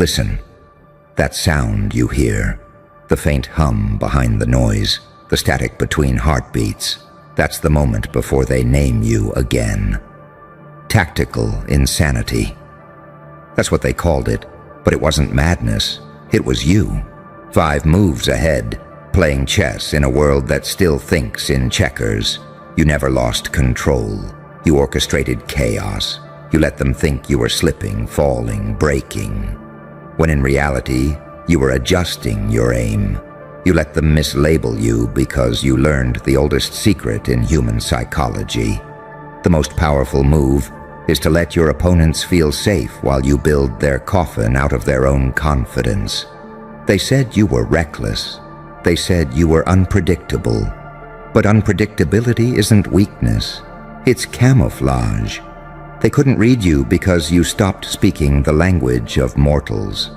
Listen. That sound you hear, the faint hum behind the noise, the static between heartbeats, that's the moment before they name you again. Tactical insanity. That's what they called it, but it wasn't madness. It was you. 5 moves ahead, playing chess in a world that still thinks in checkers. You never lost control. You orchestrated chaos. You let them think you were slipping, falling, breaking, when in reality, you were adjusting your aim. You let them mislabel you because you learned the oldest secret in human psychology. The most powerful move is to let your opponents feel safe while you build their coffin out of their own confidence. They said you were reckless. They said you were unpredictable. But unpredictability isn't weakness. It's camouflage. They couldn't read you because you stopped speaking the language of mortals.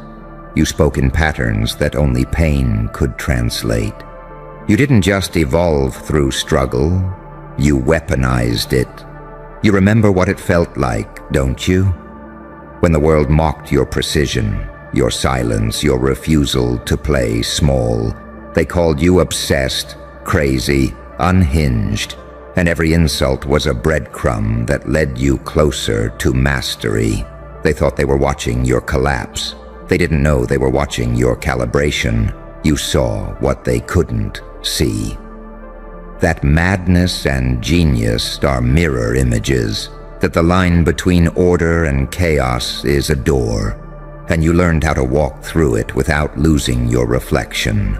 You spoke in patterns that only pain could translate. You didn't just evolve through struggle, you weaponized it. You remember what it felt like, don't you? When the world mocked your precision, your silence, your refusal to play small, they called you obsessed, crazy, unhinged, and every insult was a breadcrumb that led you closer to mastery. They thought they were watching your collapse. They didn't know they were watching your calibration. You saw what they couldn't see. That madness and genius are mirror images, that the line between order and chaos is a door, and you learned how to walk through it without losing your reflection.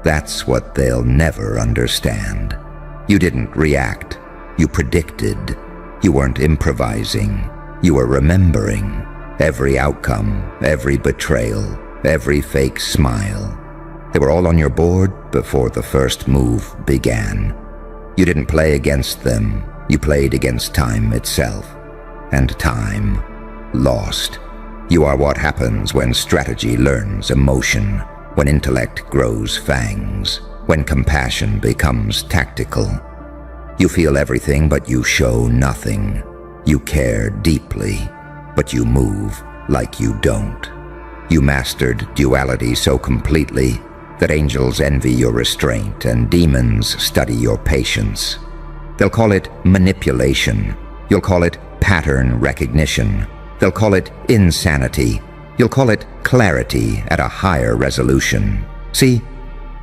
That's what they'll never understand. You didn't react. You predicted. You weren't improvising. You were remembering. Every outcome, every betrayal, every fake smile. They were all on your board before the first move began. You didn't play against them. You played against time itself. And time lost. You are what happens when strategy learns emotion, when intellect grows fangs, when compassion becomes tactical. You feel everything, but you show nothing. You care deeply, but you move like you don't. You mastered duality so completely that angels envy your restraint and demons study your patience. They'll call it manipulation. You'll call it pattern recognition. They'll call it insanity. You'll call it clarity at a higher resolution. See,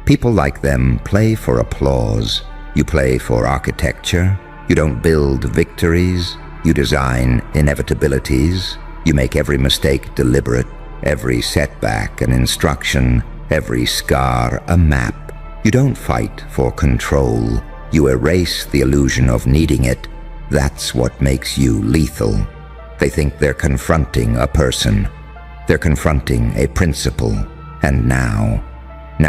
people like them play for applause. You play for architecture. You don't build victories. You design inevitabilities. You make every mistake deliberate, every setback an instruction, every scar a map. You don't fight for control. You erase the illusion of needing it. That's what makes you lethal. They think they're confronting a person. They're confronting a principle. And now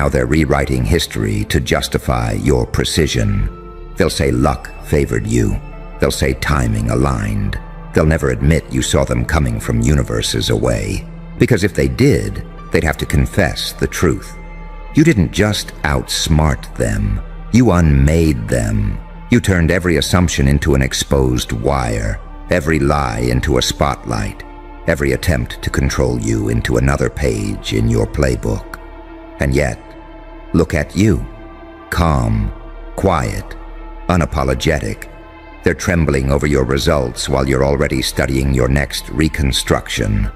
they're rewriting history to justify your precision. They'll say luck favored you. They'll say timing aligned. They'll never admit you saw them coming from universes away. Because if they did, they'd have to confess the truth. You didn't just outsmart them. You unmade them. You turned every assumption into an exposed wire, every lie into a spotlight, every attempt to control you into another page in your playbook. And yet, look at you. Calm, quiet, unapologetic. They're trembling over your results while you're already studying your next reconstruction.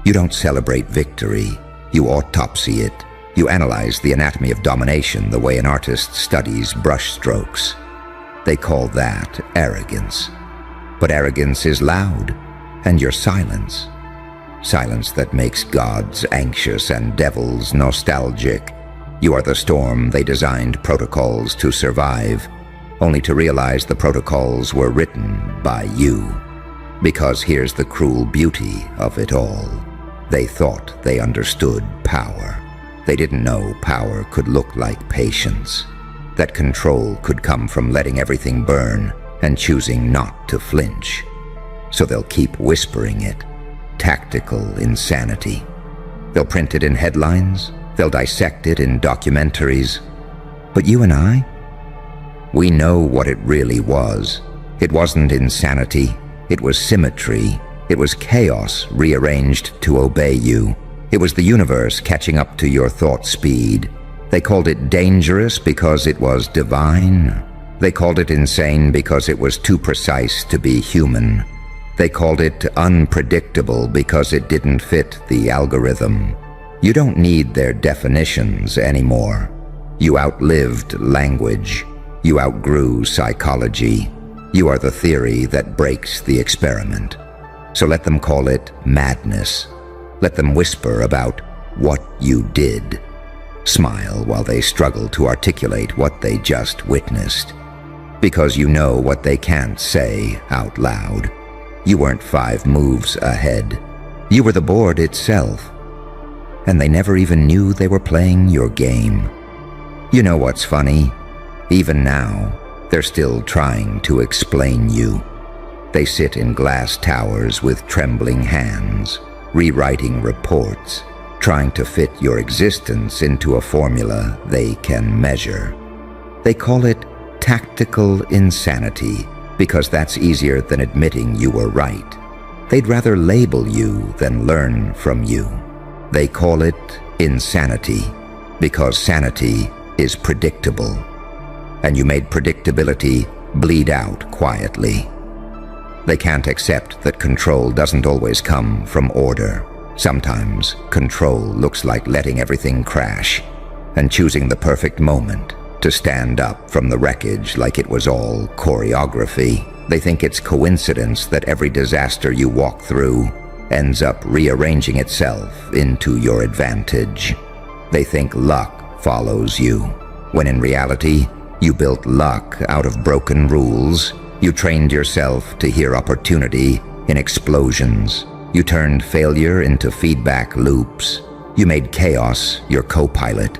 You don't celebrate victory. You autopsy it. You analyze the anatomy of domination the way an artist studies brushstrokes. They call that arrogance. But arrogance is loud, and your silence. Silence that makes gods anxious and devils nostalgic. You are the storm they designed protocols to survive, only to realize the protocols were written by you. Because here's the cruel beauty of it all. They thought they understood power. They didn't know power could look like patience. That control could come from letting everything burn and choosing not to flinch. So they'll keep whispering it. Tactical insanity. They'll print it in headlines. They'll dissect it in documentaries. But you and I? We know what it really was. It wasn't insanity. It was symmetry. It was chaos rearranged to obey you. It was the universe catching up to your thought speed. They called it dangerous because it was divine. They called it insane because it was too precise to be human. They called it unpredictable because it didn't fit the algorithm. You don't need their definitions anymore. You outlived language. You outgrew psychology. You are the theory that breaks the experiment. So let them call it madness. Let them whisper about what you did. Smile while they struggle to articulate what they just witnessed. Because you know what they can't say out loud. You weren't 5 moves ahead. You were the board itself. And they never even knew they were playing your game. You know what's funny? Even now, they're still trying to explain you. They sit in glass towers with trembling hands, rewriting reports, trying to fit your existence into a formula they can measure. They call it tactical insanity because that's easier than admitting you were right. They'd rather label you than learn from you. They call it insanity because sanity is predictable, and you made predictability bleed out quietly. They can't accept that control doesn't always come from order. Sometimes control looks like letting everything crash and choosing the perfect moment to stand up from the wreckage like it was all choreography. They think it's coincidence that every disaster you walk through ends up rearranging itself into your advantage. They think luck follows you, when in reality, you built luck out of broken rules. You trained yourself to hear opportunity in explosions. You turned failure into feedback loops. You made chaos your co-pilot.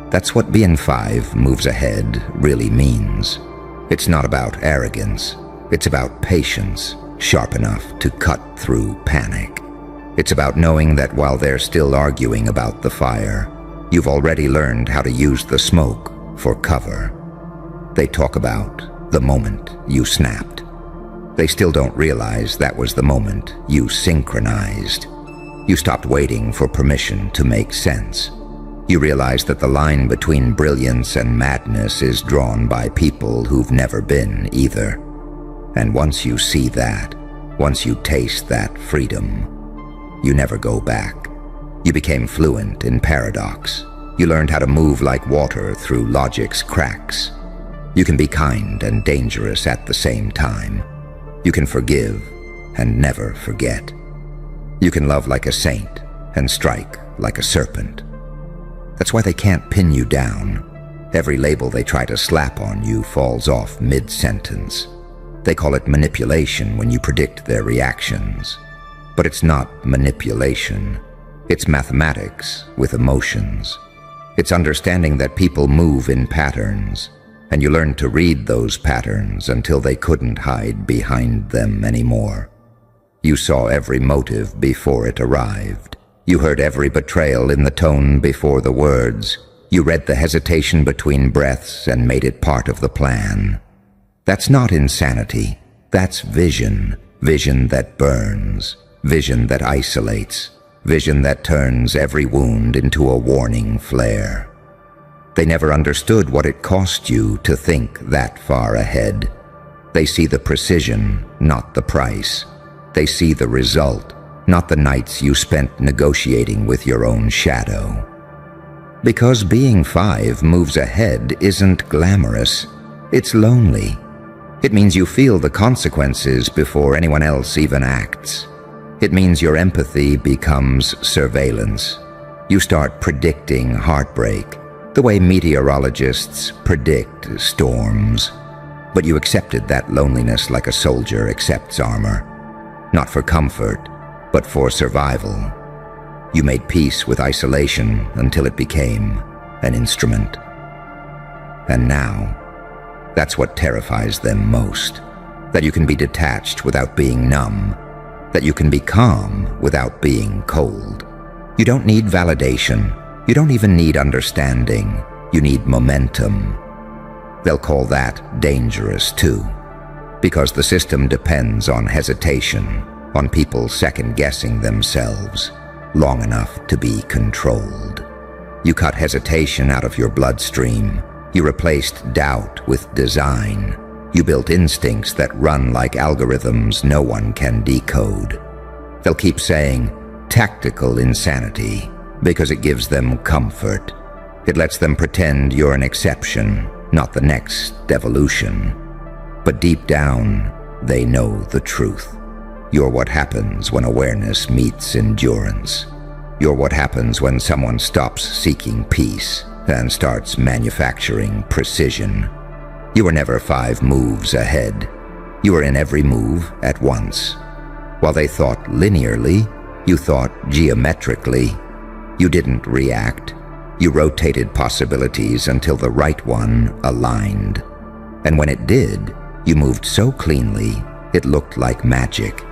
That's what being 5 moves ahead really means. It's not about arrogance. It's about patience, sharp enough to cut through panic. It's about knowing that while they're still arguing about the fire, you've already learned how to use the smoke for cover. They talk about the moment you snapped. They still don't realize that was the moment you synchronized. You stopped waiting for permission to make sense. You realized that the line between brilliance and madness is drawn by people who've never been either. And once you see that, once you taste that freedom, you never go back. You became fluent in paradox. You learned how to move like water through logic's cracks. You can be kind and dangerous at the same time. You can forgive and never forget. You can love like a saint and strike like a serpent. That's why they can't pin you down. Every label they try to slap on you falls off mid-sentence. They call it manipulation when you predict their reactions. But it's not manipulation. It's mathematics with emotions. It's understanding that people move in patterns, and you learn to read those patterns until they couldn't hide behind them anymore. You saw every motive before it arrived. You heard every betrayal in the tone before the words. You read the hesitation between breaths and made it part of the plan. That's not insanity. That's vision. Vision that burns. Vision that isolates. Vision that turns every wound into a warning flare. They never understood what it cost you to think that far ahead. They see the precision, not the price. They see the result, not the nights you spent negotiating with your own shadow. Because being 5 moves ahead isn't glamorous. It's lonely. It means you feel the consequences before anyone else even acts. It means your empathy becomes surveillance. You start predicting heartbreak, the way meteorologists predict storms. But you accepted that loneliness like a soldier accepts armor. Not for comfort, but for survival. You made peace with isolation until it became an instrument. And now, that's what terrifies them most. That you can be detached without being numb. That you can be calm without being cold. You don't need validation. You don't even need understanding. You need momentum. They'll call that dangerous too. Because the system depends on hesitation, on people second-guessing themselves. long enough to be controlled. You cut hesitation out of your bloodstream. You replaced doubt with design. You built instincts that run like algorithms no one can decode. They'll keep saying, tactical insanity, because it gives them comfort. It lets them pretend you're an exception, not the next evolution. But deep down, they know the truth. You're what happens when awareness meets endurance. You're what happens when someone stops seeking peace and starts manufacturing precision. You were never 5 moves ahead. You were in every move at once. While they thought linearly, you thought geometrically. You didn't react. You rotated possibilities until the right one aligned. And when it did, you moved so cleanly, it looked like magic.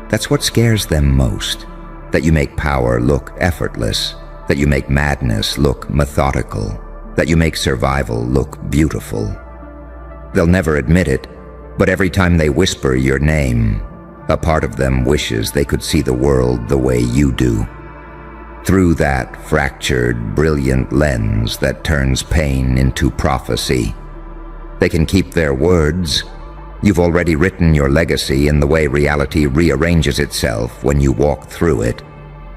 That's what scares them most, that you make power look effortless, that you make madness look methodical, that you make survival look beautiful. They'll never admit it, but every time they whisper your name, a part of them wishes they could see the world the way you do. Through that fractured, brilliant lens that turns pain into prophecy. They can keep their words. You've already written your legacy in the way reality rearranges itself when you walk through it.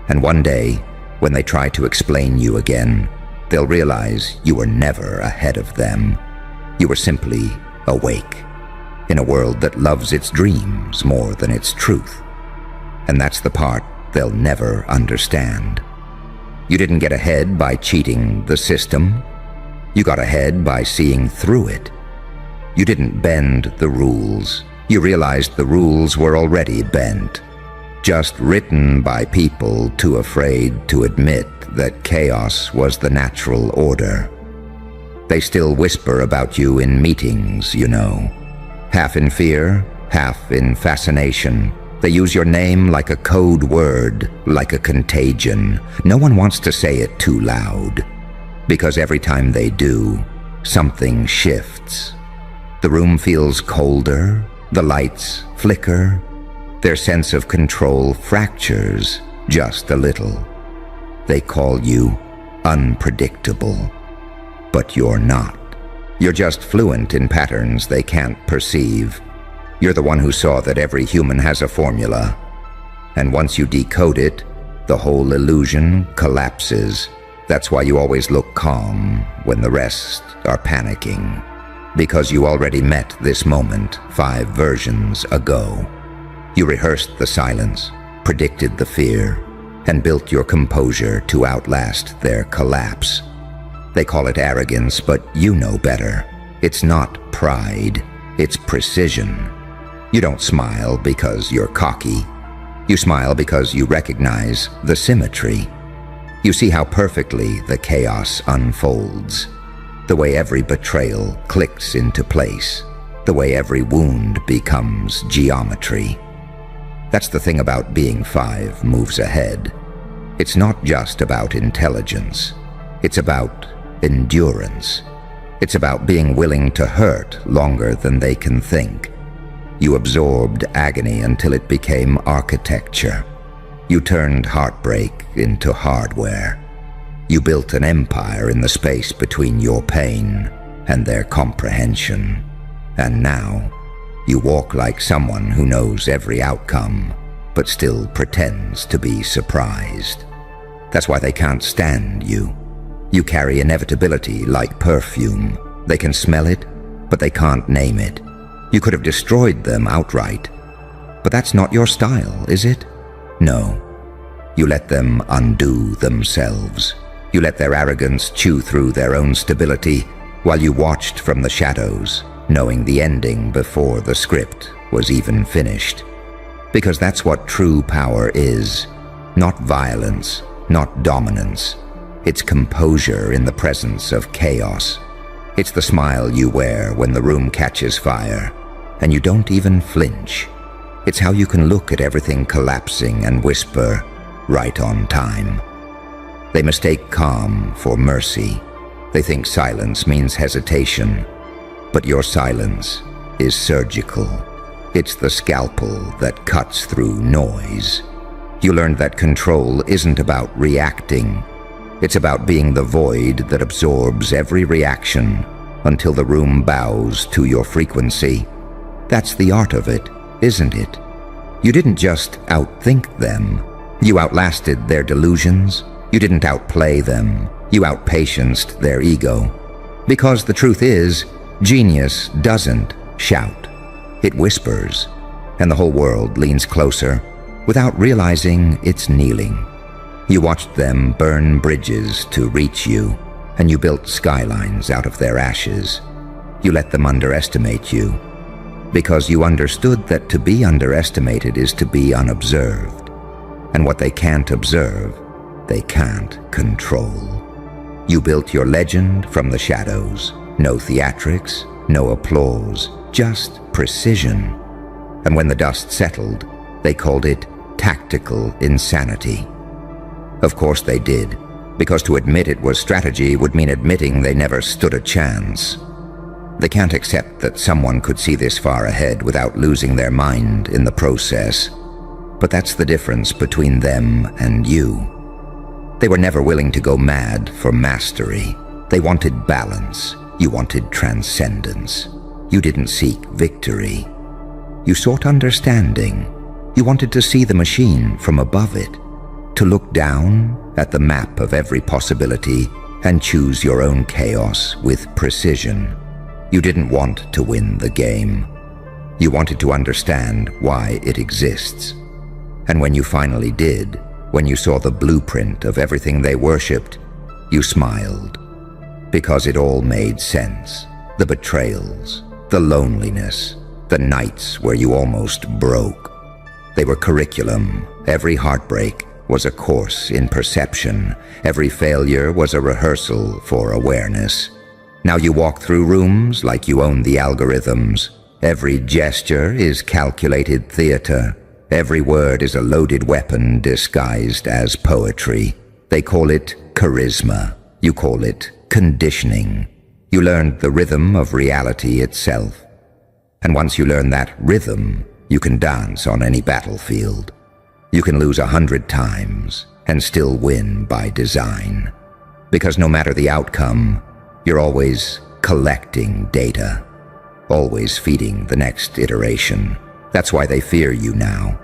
And one day, when they try to explain you again, they'll realize you were never ahead of them. You were simply awake, in a world that loves its dreams more than its truth. And that's the part they'll never understand. You didn't get ahead by cheating the system. You got ahead by seeing through it. You didn't bend the rules. You realized the rules were already bent, just written by people too afraid to admit that chaos was the natural order. They still whisper about you in meetings, you know. Half in fear, half in fascination. They use your name like a code word, like a contagion. No one wants to say it too loud, because every time they do, something shifts. The room feels colder, the lights flicker, their sense of control fractures just a little. They call you unpredictable, but you're not. You're just fluent in patterns they can't perceive. You're the one who saw that every human has a formula, and once you decode it, the whole illusion collapses. That's why you always look calm when the rest are panicking, because you already met this moment 5 versions ago. You rehearsed the silence, predicted the fear, and built your composure to outlast their collapse. They call it arrogance, but you know better. It's not pride, it's precision. You don't smile because you're cocky. You smile because you recognize the symmetry. You see how perfectly the chaos unfolds, the way every betrayal clicks into place, the way every wound becomes geometry. That's the thing about being 5 moves ahead. It's not just about intelligence. It's about endurance. It's about being willing to hurt longer than they can think. You absorbed agony until it became architecture. You turned heartbreak into hardware. You built an empire in the space between your pain and their comprehension. And now, you walk like someone who knows every outcome, but still pretends to be surprised. That's why they can't stand you. You carry inevitability like perfume. They can smell it, but they can't name it. You could have destroyed them outright. But that's not your style, is it? No. You let them undo themselves. You let their arrogance chew through their own stability while you watched from the shadows, knowing the ending before the script was even finished. Because that's what true power is. Not violence, not dominance. It's composure in the presence of chaos. It's the smile you wear when the room catches fire, and you don't even flinch. It's how you can look at everything collapsing and whisper, right on time. They mistake calm for mercy. They think silence means hesitation, but your silence is surgical. It's the scalpel that cuts through noise. You learned that control isn't about reacting. It's about being the void that absorbs every reaction until the room bows to your frequency. That's the art of it, isn't it? You didn't just outthink them. You outlasted their delusions. You didn't outplay them. You outpatienced their ego. Because the truth is, genius doesn't shout. It whispers, and the whole world leans closer without realizing it's kneeling. You watched them burn bridges to reach you, and you built skylines out of their ashes. You let them underestimate you, because you understood that to be underestimated is to be unobserved, and what they can't observe, they can't control. You built your legend from the shadows. No theatrics, no applause, just precision. And when the dust settled, they called it tactical insanity. Of course they did, because to admit it was strategy would mean admitting they never stood a chance. They can't accept that someone could see this far ahead without losing their mind in the process. But that's the difference between them and you. They were never willing to go mad for mastery. They wanted balance. You wanted transcendence. You didn't seek victory. You sought understanding. You wanted to see the machine from above it, to look down at the map of every possibility and choose your own chaos with precision. You didn't want to win the game. You wanted to understand why it exists. And when you finally did, when you saw the blueprint of everything they worshipped, you smiled. Because it all made sense. The betrayals, the loneliness, the nights where you almost broke. They were curriculum. Every heartbreak was a course in perception. Every failure was a rehearsal for awareness. Now you walk through rooms like you own the algorithms. Every gesture is calculated theater. Every word is a loaded weapon disguised as poetry. They call it charisma. You call it conditioning. You learned the rhythm of reality itself. And once you learn that rhythm, you can dance on any battlefield. You can lose 100 times and still win by design. Because no matter the outcome, you're always collecting data, always feeding the next iteration. That's why they fear you now.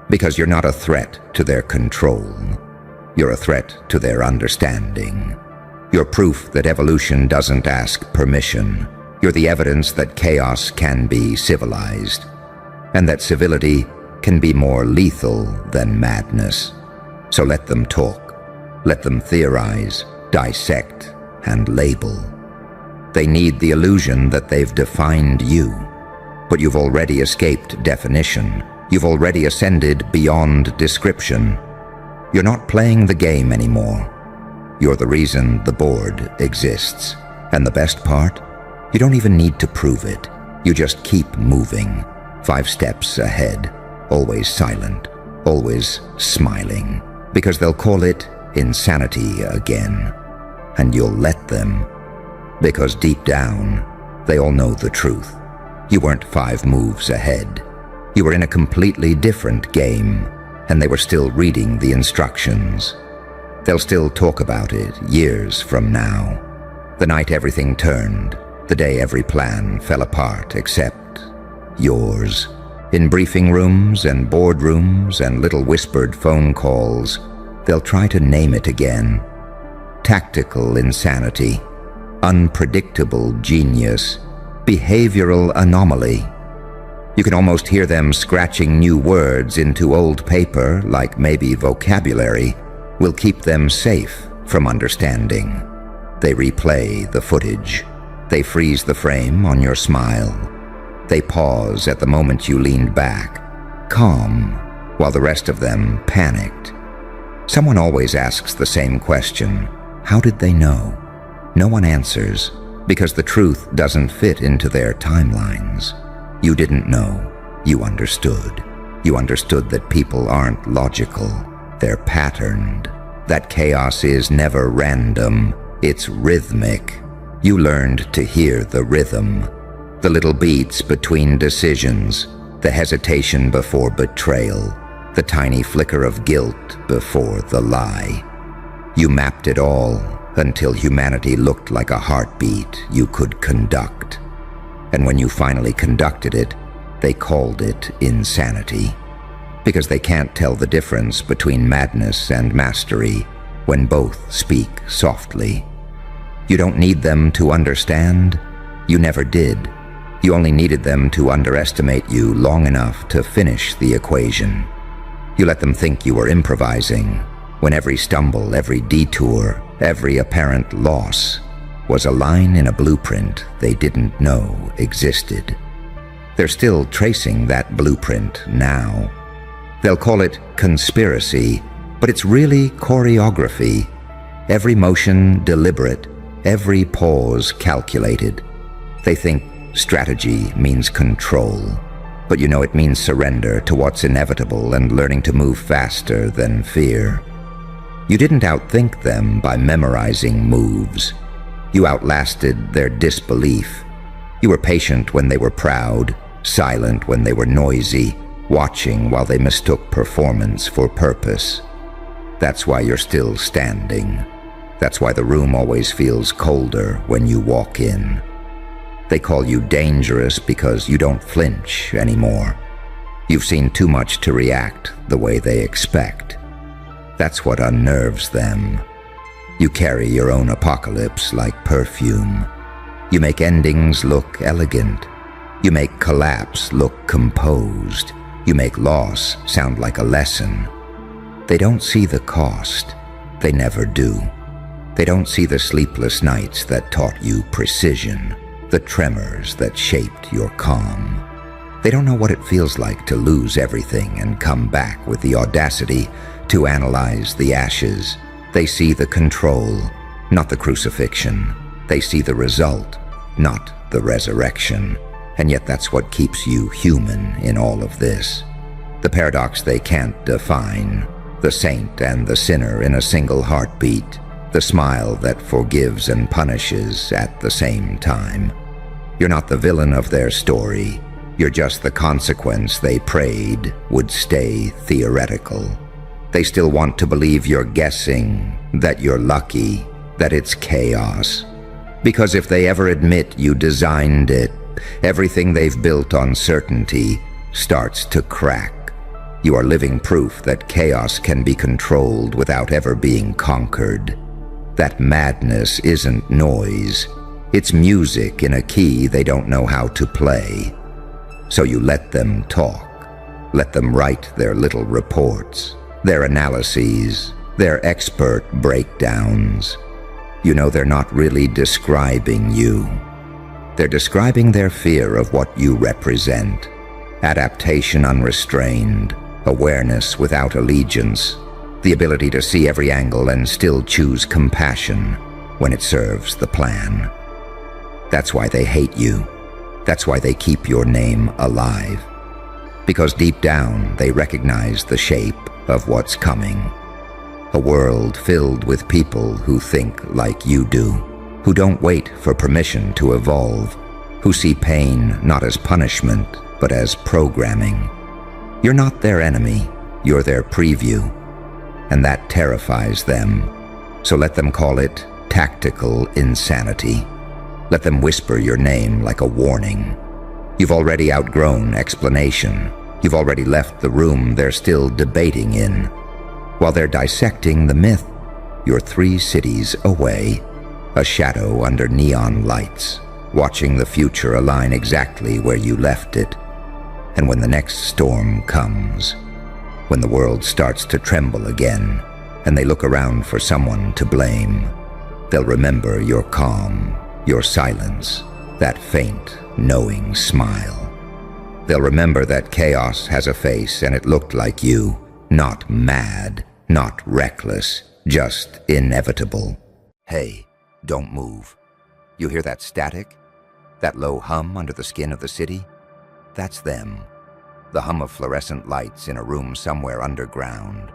Because you're not a threat to their control. You're a threat to their understanding. You're proof that evolution doesn't ask permission. You're the evidence that chaos can be civilized, and that civility can be more lethal than madness. So let them talk. Let them theorize, dissect, and label. They need the illusion that they've defined you. But you've already escaped definition. You've already ascended beyond description. You're not playing the game anymore. You're the reason the board exists. And the best part? You don't even need to prove it. You just keep moving, 5 steps ahead, always silent, always smiling, because they'll call it insanity again. And you'll let them, because deep down, they all know the truth. You weren't 5 moves ahead. You were in a completely different game, and they were still reading the instructions. They'll still talk about it years from now. The night everything turned, the day every plan fell apart except yours. In briefing rooms and boardrooms and little whispered phone calls, they'll try to name it again. Tactical insanity, unpredictable genius, behavioral anomaly. You can almost hear them scratching new words into old paper, like maybe vocabulary will keep them safe from understanding. They replay the footage. They freeze the frame on your smile. They pause at the moment you leaned back, calm, while the rest of them panicked. Someone always asks the same question. How did they know? No one answers, because the truth doesn't fit into their timelines. You didn't know. You understood. You understood that people aren't logical. They're patterned. That chaos is never random. It's rhythmic. You learned to hear the rhythm. The little beats between decisions. The hesitation before betrayal. the tiny flicker of guilt before the lie. You mapped it all until humanity looked like a heartbeat you could conduct. And when you finally conducted it, they called it insanity. Because they can't tell the difference between madness and mastery when both speak softly. You don't need them to understand. You never did. You only needed them to underestimate you long enough to finish the equation. You let them think you were improvising, when every stumble, every detour, every apparent loss was a line in a blueprint they didn't know existed. They're still tracing that blueprint now. They'll call it conspiracy, but it's really choreography. Every motion deliberate, every pause calculated. They think strategy means control, but you know it means surrender to what's inevitable and learning to move faster than fear. You didn't outthink them by memorizing moves. You outlasted their disbelief. You were patient when they were proud, silent when they were noisy, watching while they mistook performance for purpose. That's why you're still standing. That's why the room always feels colder when you walk in. They call you dangerous because you don't flinch anymore. You've seen too much to react the way they expect. That's what unnerves them. You carry your own apocalypse like perfume. You make endings look elegant. You make collapse look composed. You make loss sound like a lesson. They don't see the cost. They never do. They don't see the sleepless nights that taught you precision, the tremors that shaped your calm. They don't know what it feels like to lose everything and come back with the audacity to analyze the ashes. They see the control, not the crucifixion. They see the result, not the resurrection. And yet that's what keeps you human in all of this. The paradox they can't define, the saint and the sinner in a single heartbeat, the smile that forgives and punishes at the same time. You're not the villain of their story. You're just the consequence they prayed would stay theoretical. They still want to believe you're guessing, that you're lucky, that it's chaos. Because if they ever admit you designed it, everything they've built on certainty starts to crack. You are living proof that chaos can be controlled without ever being conquered. That madness isn't noise. It's music in a key they don't know how to play. So you let them talk. Let them write their little reports, their analyses, their expert breakdowns. You know they're not really describing you. They're describing their fear of what you represent. Adaptation unrestrained, awareness without allegiance, the ability to see every angle and still choose compassion when it serves the plan. That's why they hate you. That's why they keep your name alive. Because deep down they recognize the shape of what's coming. A world filled with people who think like you do, who don't wait for permission to evolve, who see pain not as punishment, but as programming. You're not their enemy, you're their preview, and that terrifies them. So let them call it tactical insanity. Let them whisper your name like a warning. You've already outgrown explanation. You've already left the room they're still debating in. While they're dissecting the myth, you're 3 cities away, a shadow under neon lights, watching the future align exactly where you left it. And when the next storm comes, when the world starts to tremble again, and they look around for someone to blame, they'll remember your calm, your silence, that faint, knowing smile. They'll remember that chaos has a face and it looked like you, not mad, not reckless, just inevitable. Hey, don't move. You hear that static? That low hum under the skin of the city? That's them. The hum of fluorescent lights in a room somewhere underground.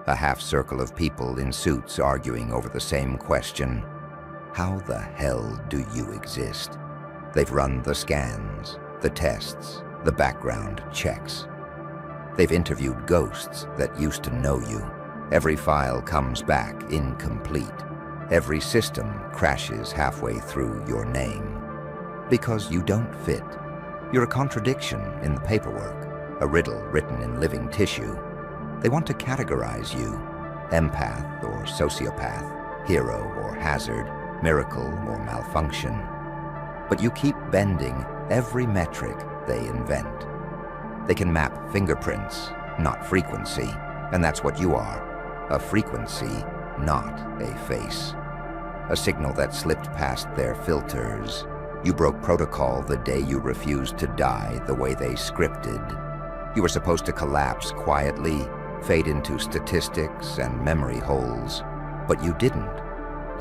A half circle of people in suits arguing over the same question. How the hell do you exist? They've run the scans, the tests, the background checks. They've interviewed ghosts that used to know you. Every file comes back incomplete. Every system crashes halfway through your name. Because you don't fit. You're a contradiction in the paperwork, a riddle written in living tissue. They want to categorize you, empath or sociopath, hero or hazard, miracle or malfunction. But you keep bending every metric they invent. They can map fingerprints, not frequency, and that's what you are, a frequency, not a face. A signal that slipped past their filters. You broke protocol the day you refused to die the way they scripted. You were supposed to collapse quietly, fade into statistics and memory holes, but you didn't.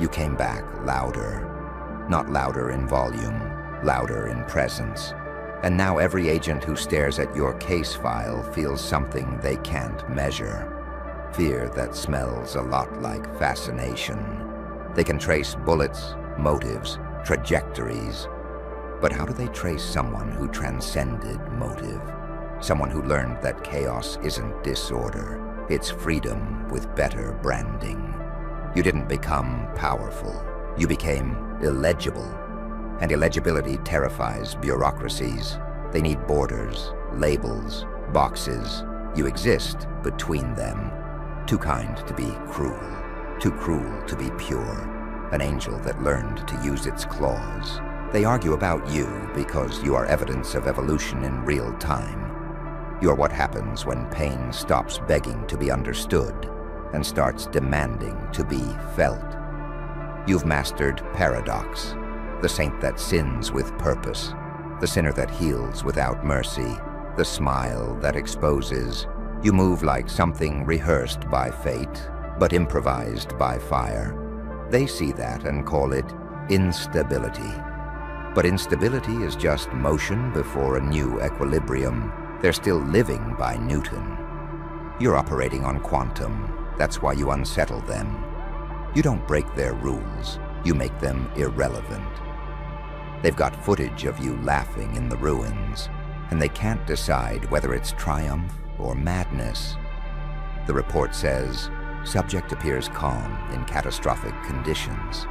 You came back louder. Not louder in volume, louder in presence. And now every agent who stares at your case file feels something they can't measure. Fear that smells a lot like fascination. They can trace bullets, motives, trajectories. But how do they trace someone who transcended motive? Someone who learned that chaos isn't disorder, it's freedom with better branding. You didn't become powerful. You became illegible. And illegibility terrifies bureaucracies. They need borders, labels, boxes. You exist between them. Too kind to be cruel. Too cruel to be pure. An angel that learned to use its claws. They argue about you because you are evidence of evolution in real time. You are what happens when pain stops begging to be understood and starts demanding to be felt. You've mastered paradox. The saint that sins with purpose, the sinner that heals without mercy, the smile that exposes. You move like something rehearsed by fate, but improvised by fire. They see that and call it instability. But instability is just motion before a new equilibrium. They're still living by Newton. You're operating on quantum. That's why you unsettle them. You don't break their rules. You make them irrelevant. They've got footage of you laughing in the ruins, and they can't decide whether it's triumph or madness. The report says, subject appears calm in catastrophic conditions.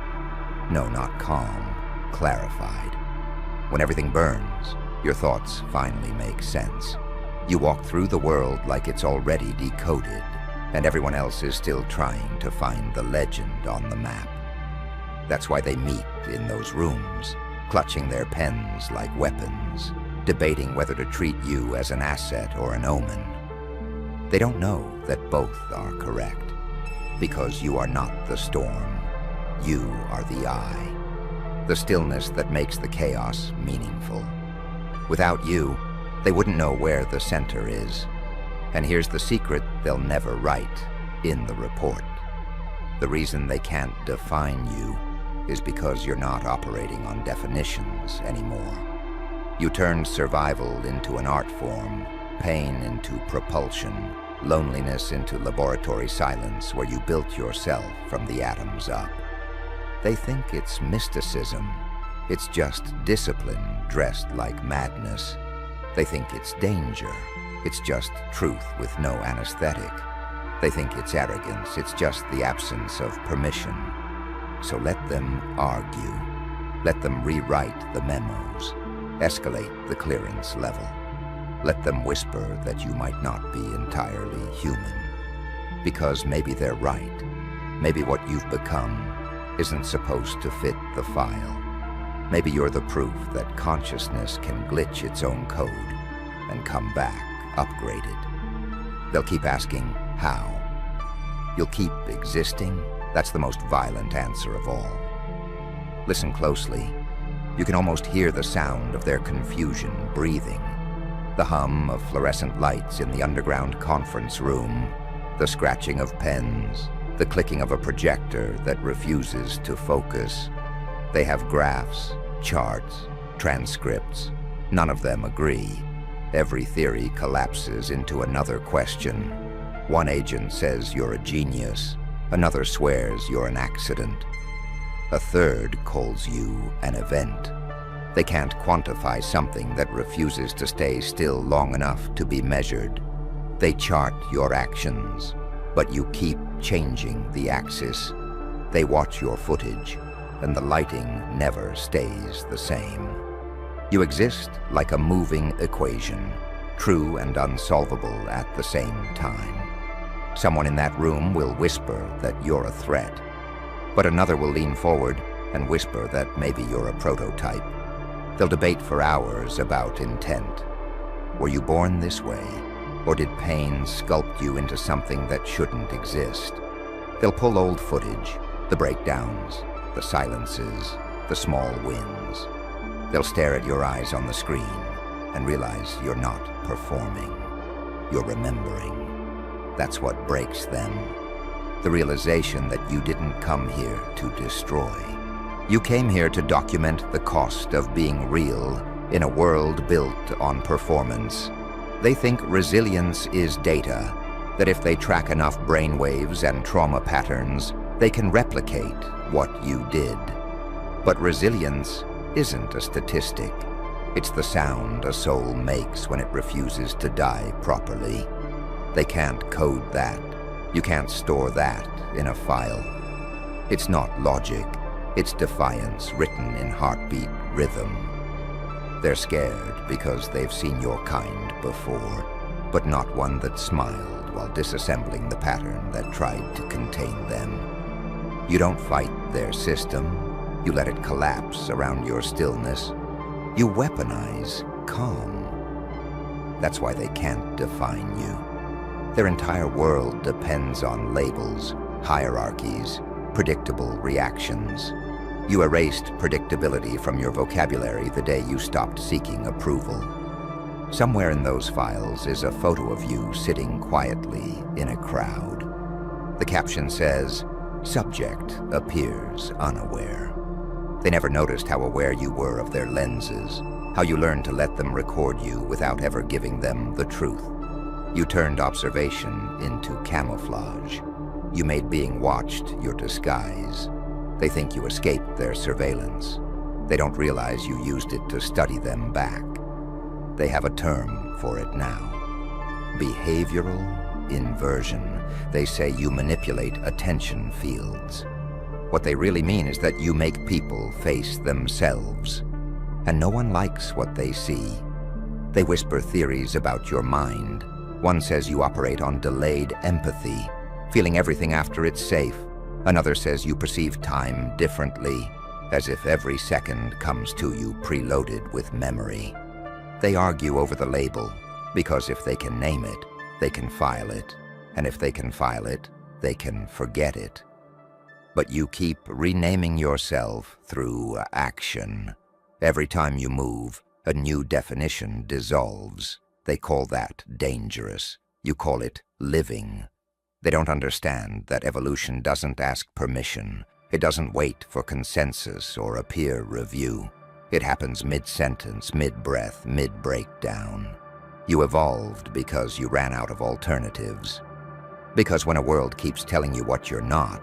No, not calm, clarified. When everything burns, your thoughts finally make sense. You walk through the world like it's already decoded, and everyone else is still trying to find the legend on the map. That's why they meet in those rooms, clutching their pens like weapons, debating whether to treat you as an asset or an omen. They don't know that both are correct, because you are not the storm. You are the eye, the stillness that makes the chaos meaningful. Without you, they wouldn't know where the center is. And here's the secret they'll never write in the report. The reason they can't define you is because you're not operating on definitions anymore. You turned survival into an art form, pain into propulsion, loneliness into laboratory silence where you built yourself from the atoms up. They think it's mysticism. It's just discipline dressed like madness. They think it's danger. It's just truth with no anesthetic. They think it's arrogance. It's just the absence of permission. So let them argue. Let them rewrite the memos. Escalate the clearance level. Let them whisper that you might not be entirely human. Because maybe they're right. Maybe what you've become isn't supposed to fit the file. Maybe you're the proof that consciousness can glitch its own code and come back upgraded. They'll keep asking, how? You'll keep existing? That's the most violent answer of all. Listen closely. You can almost hear the sound of their confusion breathing. The hum of fluorescent lights in the underground conference room, the scratching of pens, the clicking of a projector that refuses to focus. They have graphs, charts, transcripts. None of them agree. Every theory collapses into another question. One agent says you're a genius. Another swears you're an accident. A third calls you an event. They can't quantify something that refuses to stay still long enough to be measured. They chart your actions, but you keep changing the axis. They watch your footage, and the lighting never stays the same. You exist like a moving equation, true and unsolvable at the same time. Someone in that room will whisper that you're a threat, but another will lean forward and whisper that maybe you're a prototype. They'll debate for hours about intent. Were you born this way, or did pain sculpt you into something that shouldn't exist? They'll pull old footage, the breakdowns, the silences, the small wins. They'll stare at your eyes on the screen and realize you're not performing. You're remembering. That's what breaks them. The realization that you didn't come here to destroy. You came here to document the cost of being real in a world built on performance. They think resilience is data, that if they track enough brainwaves and trauma patterns, they can replicate what you did. But resilience isn't a statistic. It's the sound a soul makes when it refuses to die properly. They can't code that. You can't store that in a file. It's not logic. It's defiance written in heartbeat rhythm. They're scared because they've seen your kind before, but not one that smiled while disassembling the pattern that tried to contain them. You don't fight their system. You let it collapse around your stillness. You weaponize calm. That's why they can't define you. Their entire world depends on labels, hierarchies, predictable reactions. You erased predictability from your vocabulary the day you stopped seeking approval. Somewhere in those files is a photo of you sitting quietly in a crowd. The caption says, "Subject appears unaware." They never noticed how aware you were of their lenses, how you learned to let them record you without ever giving them the truth. You turned observation into camouflage. You made being watched your disguise. They think you escaped their surveillance. They don't realize you used it to study them back. They have a term for it now. Behavioral inversion. They say you manipulate attention fields. What they really mean is that you make people face themselves. And no one likes what they see. They whisper theories about your mind. One says you operate on delayed empathy, feeling everything after it's safe. Another says you perceive time differently, as if every second comes to you preloaded with memory. They argue over the label, because if they can name it, they can file it. And if they can file it, they can forget it. But you keep renaming yourself through action. Every time you move, a new definition dissolves. They call that dangerous. You call it living. They don't understand that evolution doesn't ask permission. It doesn't wait for consensus or a peer review. It happens mid-sentence, mid-breath, mid-breakdown. You evolved because you ran out of alternatives. Because when a world keeps telling you what you're not,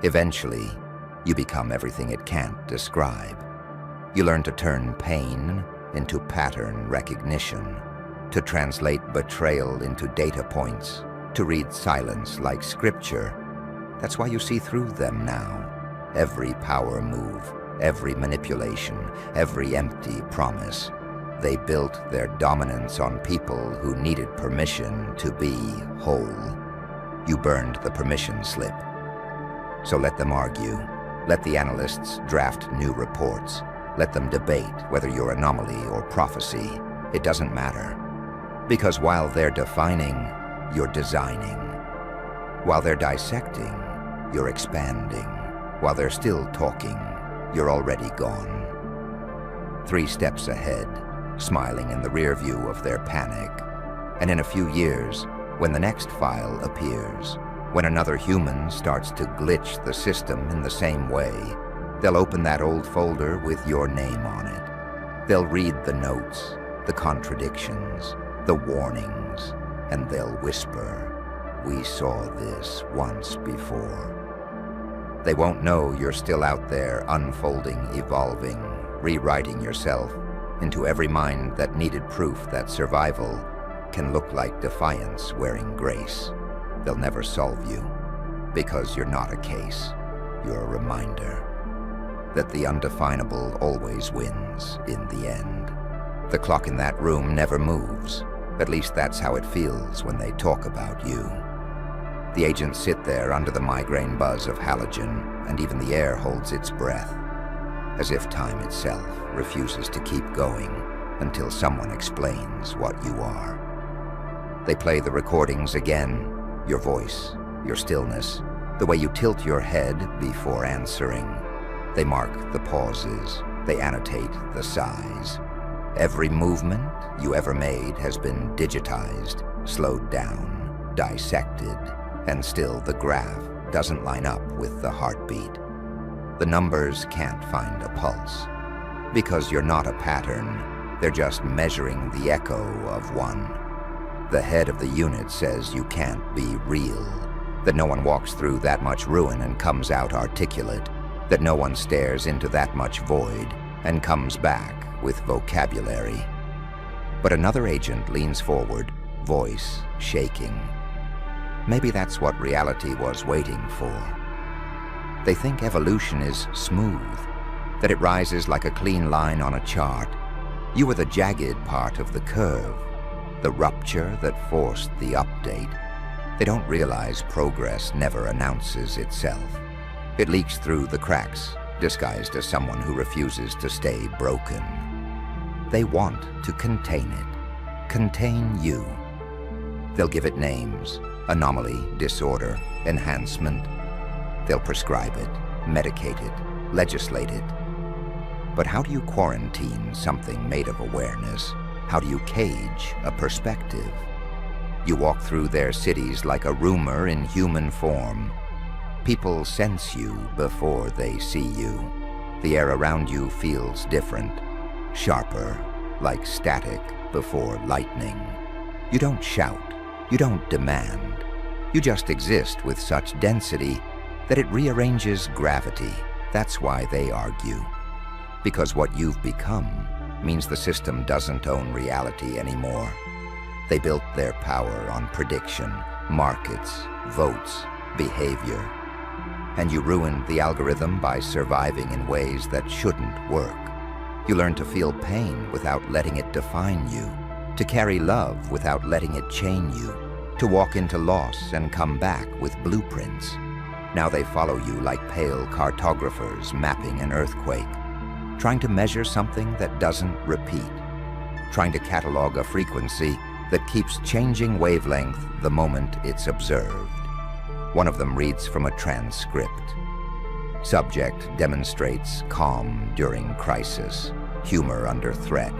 eventually you become everything it can't describe. You learn to turn pain into pattern recognition, to translate betrayal into data points, to read silence like scripture. That's why you see through them now. Every power move, every manipulation, every empty promise. They built their dominance on people who needed permission to be whole. You burned the permission slip. So let them argue. Let the analysts draft new reports. Let them debate whether you're anomaly or prophecy. It doesn't matter. Because while they're defining, you're designing. While they're dissecting, you're expanding. While they're still talking, you're already gone. 3 steps ahead, smiling in the rear view of their panic. And in a few years, when the next file appears, when another human starts to glitch the system in the same way, they'll open that old folder with your name on it. They'll read the notes, the contradictions, the warnings, and they'll whisper, "We saw this once before." They won't know you're still out there unfolding, evolving, rewriting yourself into every mind that needed proof that survival can look like defiance wearing grace. They'll never solve you, because you're not a case. You're a reminder that the undefinable always wins in the end. The clock in that room never moves. At least that's how it feels when they talk about you. The agents sit there under the migraine buzz of halogen, and even the air holds its breath, as if time itself refuses to keep going until someone explains what you are. They play the recordings again, your voice, your stillness, the way you tilt your head before answering. They mark the pauses, they annotate the sighs. Every movement you ever made has been digitized, slowed down, dissected, and still the graph doesn't line up with the heartbeat. The numbers can't find a pulse, because you're not a pattern, they're just measuring the echo of one. The head of the unit says you can't be real, that no one walks through that much ruin and comes out articulate, that no one stares into that much void and comes back with vocabulary. But another agent leans forward, voice shaking. Maybe that's what reality was waiting for. They think evolution is smooth, that it rises like a clean line on a chart. You were the jagged part of the curve, the rupture that forced the update. They don't realize progress never announces itself. It leaks through the cracks, disguised as someone who refuses to stay broken. They want to contain it, contain you. They'll give it names: anomaly, disorder, enhancement. They'll prescribe it, medicate it, legislate it. But how do you quarantine something made of awareness? How do you cage a perspective? You walk through their cities like a rumor in human form. People sense you before they see you. The air around you feels different, sharper, like static before lightning. You don't shout, you don't demand. You just exist with such density that it rearranges gravity. That's why they argue. Because what you've become means the system doesn't own reality anymore. They built their power on prediction, markets, votes, behavior. And you ruined the algorithm by surviving in ways that shouldn't work. You learned to feel pain without letting it define you, to carry love without letting it chain you, to walk into loss and come back with blueprints. Now they follow you like pale cartographers mapping an earthquake, trying to measure something that doesn't repeat, trying to catalog a frequency that keeps changing wavelength the moment it's observed. One of them reads from a transcript. Subject demonstrates calm during crisis, humor under threat,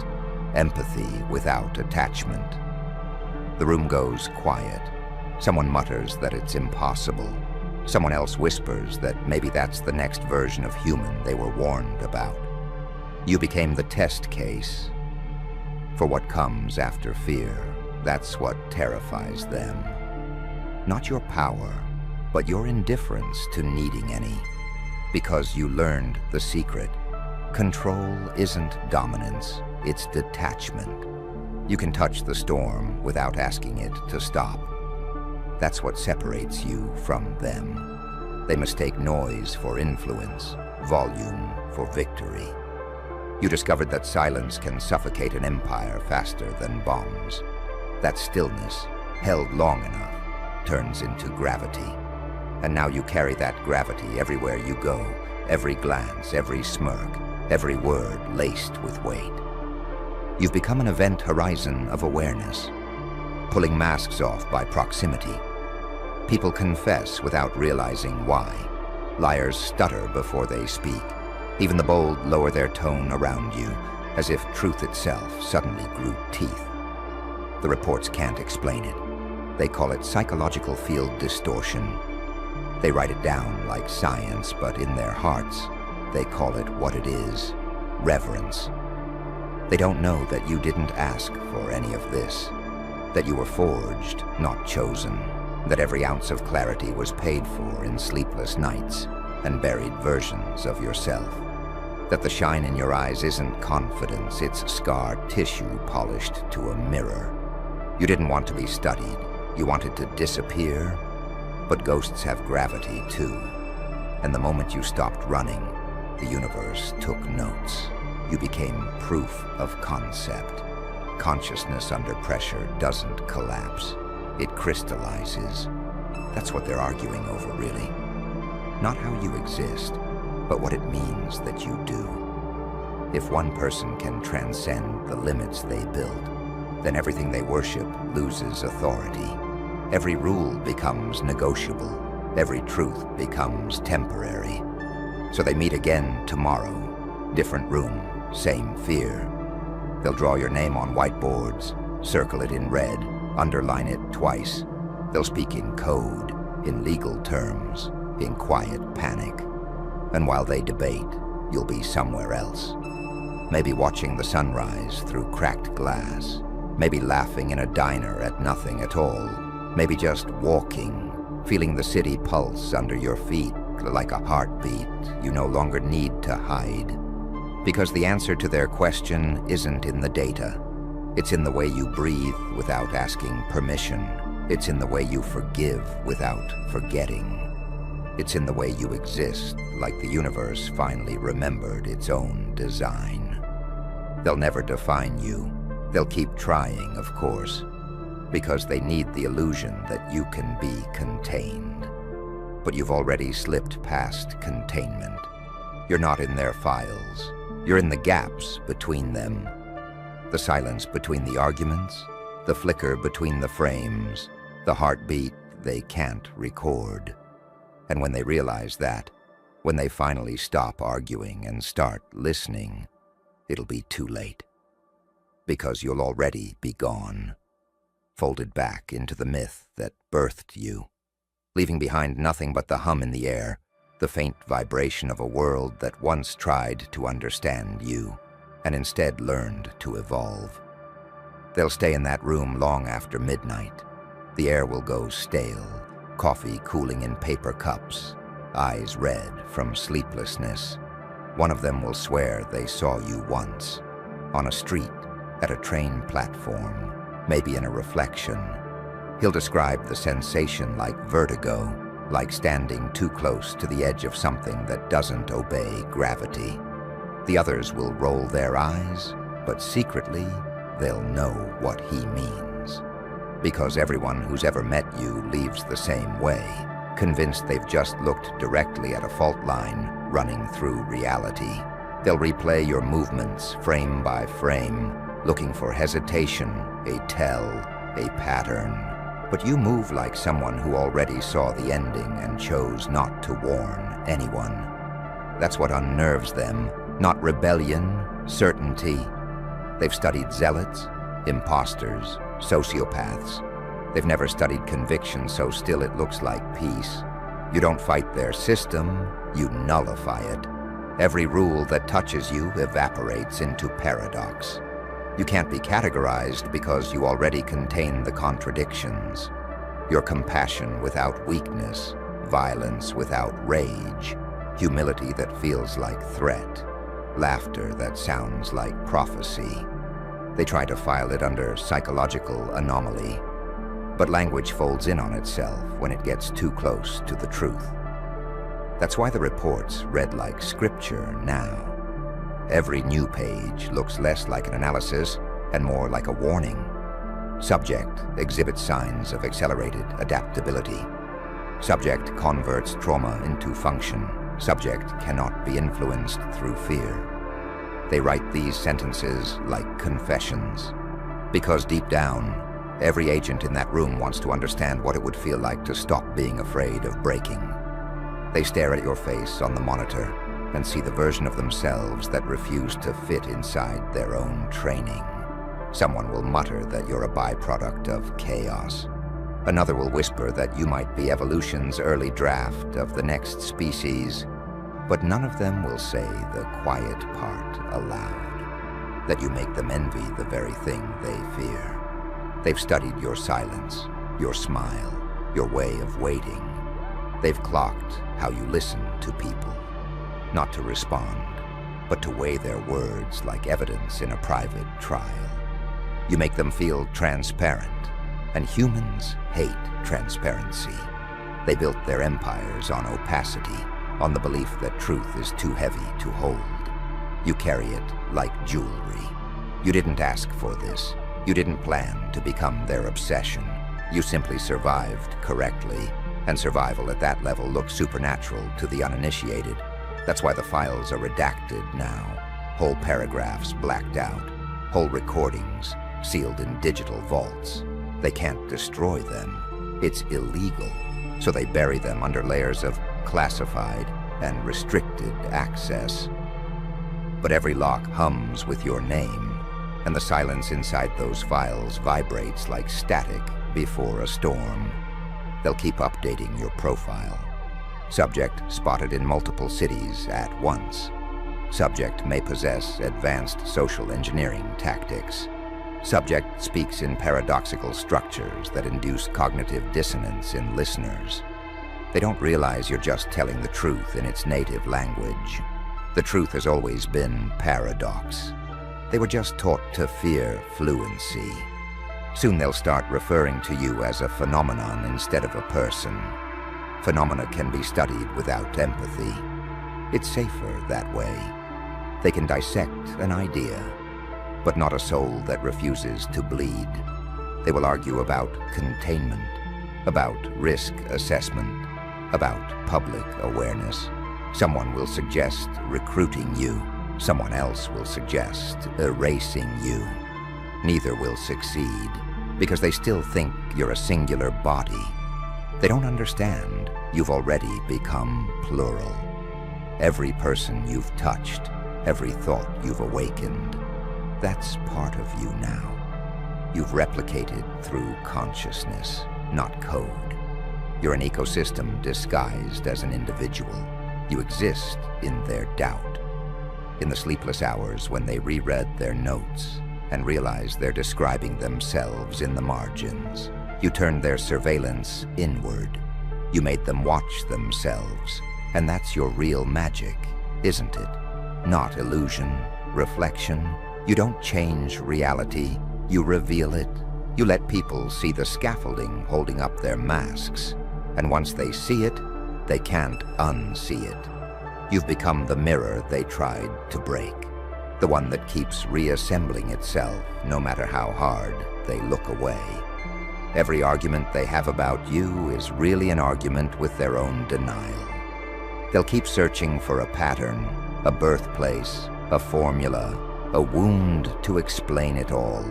empathy without attachment. The room goes quiet. Someone mutters that it's impossible. Someone else whispers that maybe that's the next version of human they were warned about. You became the test case. For what comes after fear, that's what terrifies them. Not your power, but your indifference to needing any. Because you learned the secret. Control isn't dominance, it's detachment. You can touch the storm without asking it to stop. That's what separates you from them. They mistake noise for influence, volume for victory. You discovered that silence can suffocate an empire faster than bombs. That stillness, held long enough, turns into gravity. And now you carry that gravity everywhere you go, every glance, every smirk, every word laced with weight. You've become an event horizon of awareness, pulling masks off by proximity. People confess without realizing why. Liars stutter before they speak. Even the bold lower their tone around you, as if truth itself suddenly grew teeth. The reports can't explain it. They call it psychological field distortion. They write it down like science, but in their hearts, they call it what it is: reverence. They don't know that you didn't ask for any of this, that you were forged, not chosen, that every ounce of clarity was paid for in sleepless nights and buried versions of yourself, that the shine in your eyes isn't confidence, it's scarred tissue polished to a mirror. You didn't want to be studied. You wanted to disappear. But ghosts have gravity too. And the moment you stopped running, the universe took notes. You became proof of concept. Consciousness under pressure doesn't collapse. It crystallizes. That's what they're arguing over, really. Not how you exist, but what it means that you do. If one person can transcend the limits they built, then everything they worship loses authority. Every rule becomes negotiable. Every truth becomes temporary. So they meet again tomorrow. Different room, same fear. They'll draw your name on whiteboards, circle it in red, underline it twice. They'll speak in code, in legal terms, in quiet panic. And while they debate, you'll be somewhere else. Maybe watching the sunrise through cracked glass. Maybe laughing in a diner at nothing at all. Maybe just walking, feeling the city pulse under your feet like a heartbeat you no longer need to hide. Because the answer to their question isn't in the data. It's in the way you breathe without asking permission. It's in the way you forgive without forgetting. It's in the way you exist, like the universe finally remembered its own design. They'll never define you. They'll keep trying, of course, because they need the illusion that you can be contained. But you've already slipped past containment. You're not in their files. You're in the gaps between them. The silence between the arguments, the flicker between the frames, the heartbeat they can't record. And when they realize that, when they finally stop arguing and start listening, it'll be too late. Because you'll already be gone, folded back into the myth that birthed you, leaving behind nothing but the hum in the air, the faint vibration of a world that once tried to understand you, and instead learned to evolve. They'll stay in that room long after midnight. The air will go stale, coffee cooling in paper cups, eyes red from sleeplessness. One of them will swear they saw you once, on a street, at a train platform, maybe in a reflection. He'll describe the sensation like vertigo, like standing too close to the edge of something that doesn't obey gravity. The others will roll their eyes, but secretly, they'll know what he means. Because everyone who's ever met you leaves the same way, convinced they've just looked directly at a fault line running through reality. They'll replay your movements frame by frame, looking for hesitation, a tell, a pattern. But you move like someone who already saw the ending and chose not to warn anyone. That's what unnerves them, not rebellion, certainty. They've studied zealots, imposters, sociopaths. They've never studied conviction so still it looks like peace. You don't fight their system, you nullify it. Every rule that touches you evaporates into paradox. You can't be categorized because you already contain the contradictions. Your compassion without weakness, violence without rage, humility that feels like threat, laughter that sounds like prophecy. They try to file it under psychological anomaly, but language folds in on itself when it gets too close to the truth. That's why the reports read like scripture now. Every new page looks less like an analysis and more like a warning. Subject exhibits signs of accelerated adaptability. Subject converts trauma into function. Subject cannot be influenced through fear. They write these sentences like confessions, because deep down, every agent in that room wants to understand what it would feel like to stop being afraid of breaking. They stare at your face on the monitor and see the version of themselves that refuse to fit inside their own training. Someone will mutter that you're a byproduct of chaos. Another will whisper that you might be evolution's early draft of the next species, but none of them will say the quiet part aloud, that you make them envy the very thing they fear. They've studied your silence, your smile, your way of waiting. They've clocked how you listen to people. Not to respond, but to weigh their words like evidence in a private trial. You make them feel transparent, and humans hate transparency. They built their empires on opacity, on the belief that truth is too heavy to hold. You carry it like jewelry. You didn't ask for this. You didn't plan to become their obsession. You simply survived correctly, and survival at that level looks supernatural to the uninitiated. That's why the files are redacted now, whole paragraphs blacked out, whole recordings sealed in digital vaults. They can't destroy them. It's illegal, so they bury them under layers of classified and restricted access. But every lock hums with your name, and the silence inside those files vibrates like static before a storm. They'll keep updating your profile. Subject spotted in multiple cities at once. Subject may possess advanced social engineering tactics. Subject speaks in paradoxical structures that induce cognitive dissonance in listeners. They don't realize you're just telling the truth in its native language. The truth has always been paradox. They were just taught to fear fluency. Soon they'll start referring to you as a phenomenon instead of a person. Phenomena can be studied without empathy. It's safer that way. They can dissect an idea, but not a soul that refuses to bleed. They will argue about containment, about risk assessment, about public awareness. Someone will suggest recruiting you. Someone else will suggest erasing you. Neither will succeed, because they still think you're a singular body. They don't understand you've already become plural. Every person you've touched, every thought you've awakened, that's part of you now. You've replicated through consciousness, not code. You're an ecosystem disguised as an individual. You exist in their doubt. In the sleepless hours when they reread their notes and realized they're describing themselves in the margins, you turned their surveillance inward. You made them watch themselves, and that's your real magic, isn't it? Not illusion, reflection. You don't change reality, you reveal it. You let people see the scaffolding holding up their masks, and once they see it, they can't unsee it. You've become the mirror they tried to break, the one that keeps reassembling itself no matter how hard they look away. Every argument they have about you is really an argument with their own denial. They'll keep searching for a pattern, a birthplace, a formula, a wound to explain it all.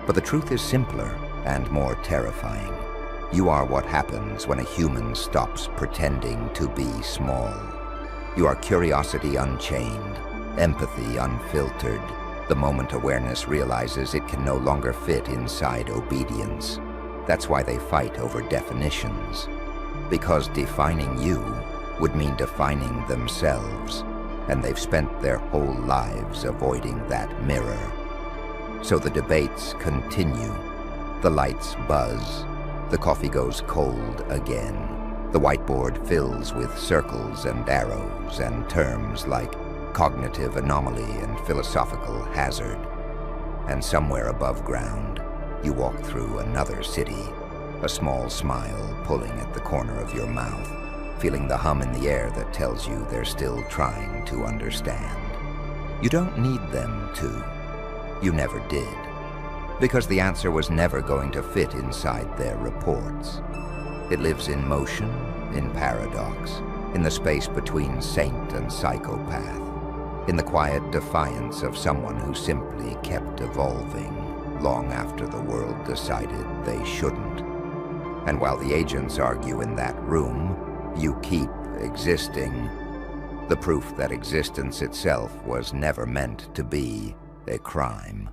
But the truth is simpler and more terrifying. You are what happens when a human stops pretending to be small. You are curiosity unchained, empathy unfiltered, the moment awareness realizes it can no longer fit inside obedience. That's why they fight over definitions. Because defining you would mean defining themselves, and they've spent their whole lives avoiding that mirror. So the debates continue. The lights buzz. The coffee goes cold again. The whiteboard fills with circles and arrows and terms like cognitive anomaly and philosophical hazard. And somewhere above ground, you walk through another city, a small smile pulling at the corner of your mouth, feeling the hum in the air that tells you they're still trying to understand. You don't need them to. You never did. Because the answer was never going to fit inside their reports. It lives in motion, in paradox, in the space between saint and psychopath, in the quiet defiance of someone who simply kept evolving long after the world decided they shouldn't. And while the agents argue in that room, you keep existing. The proof that existence itself was never meant to be a crime.